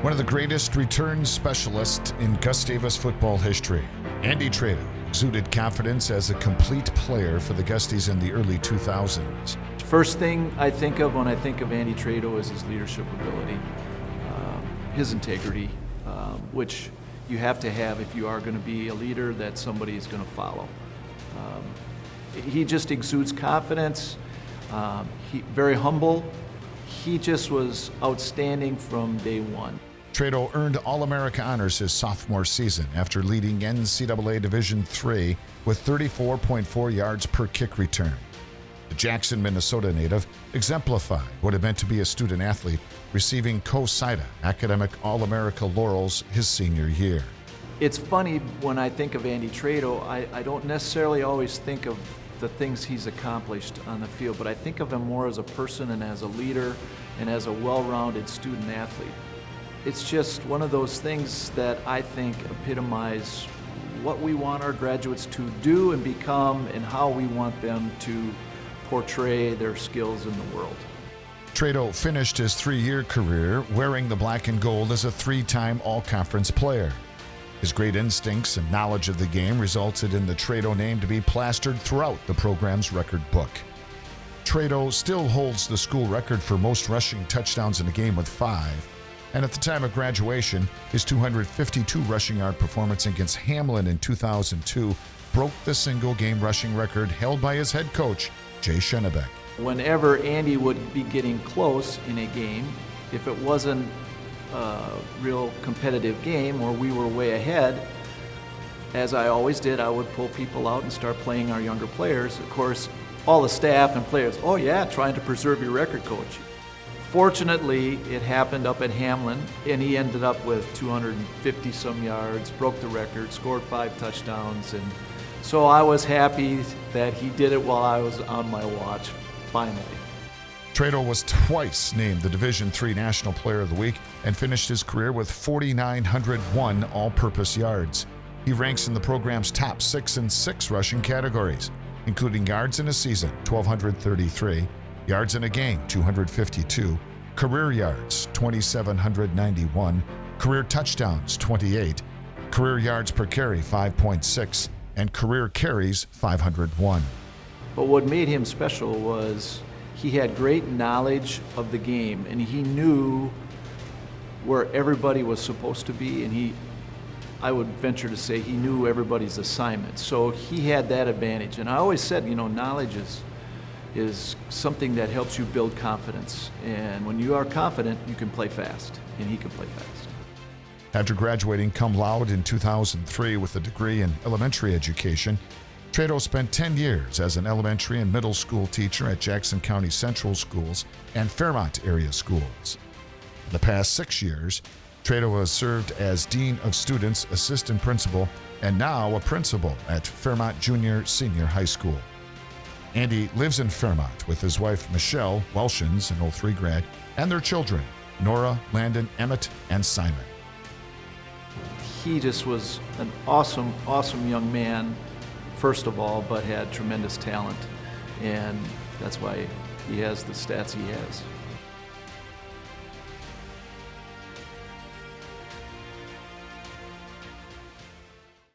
One of the greatest return specialists in Gustavus football history, Andy Traetow exuded confidence as a complete player for the Gusties in the early 2000s. First thing I think of when I think of Andy Traetow is his leadership ability, his integrity, which you have to have if you are going to be a leader that somebody is going to follow. He just exudes confidence, very humble. He just was outstanding from day one. Traetow earned All-America honors his sophomore season after leading NCAA Division III with 34.4 yards per kick return. The Jackson, Minnesota native exemplified what it meant to be a student athlete, receiving COSIDA academic All-America laurels his senior year. It's funny, when I think of Andy Traetow, I don't necessarily always think of the things he's accomplished on the field, but I think of him more as a person and as a leader and as a well-rounded student athlete. It's just one of those things that I think epitomize what we want our graduates to do and become, and how we want them to portray their skills in the world. Traetow finished his 3-year career wearing the black and gold as a 3-time All-Conference player. His great instincts and knowledge of the game resulted in the Traetow name to be plastered throughout the program's record book. Traetow still holds the school record for most rushing touchdowns in a game with 5. And at the time of graduation, his 252 rushing yard performance against Hamlin in 2002 broke the single game rushing record held by his head coach, Jay Schenebeck. Whenever Andy would be getting close in a game, if it wasn't a real competitive game or we were way ahead, as I always did, I would pull people out and start playing our younger players. Of course, all the staff and players, "Oh yeah, trying to preserve your record, coach." Fortunately, it happened up at Hamlin, and he ended up with 250 some yards, broke the record, scored 5 touchdowns, and so I was happy that he did it while I was on my watch, finally. Traetow was twice named the Division III National Player of the Week and finished his career with 4,901 all-purpose yards. He ranks in the program's top 6 and 6 rushing categories, including yards in a season, 1,233, yards in a game, 252, career yards, 2,791, career touchdowns, 28, career yards per carry, 5.6, and career carries, 501. But what made him special was he had great knowledge of the game, and he knew where everybody was supposed to be, and I would venture to say he knew everybody's assignment. So he had that advantage. And I always said, knowledge is something that helps you build confidence. And when you are confident, you can play fast, and he can play fast. After graduating cum laude in 2003 with a degree in elementary education, Traetow spent 10 years as an elementary and middle school teacher at Jackson County Central Schools and Fairmont area schools. In the past 6 years, Traetow has served as Dean of Students, Assistant Principal, and now a Principal at Fairmont Junior Senior High School. Andy lives in Fairmont with his wife Michelle, Welshans, an 03 grad, and their children, Nora, Landon, Emmett, and Simon. He just was an awesome, awesome young man, first of all, but had tremendous talent, and that's why he has the stats he has.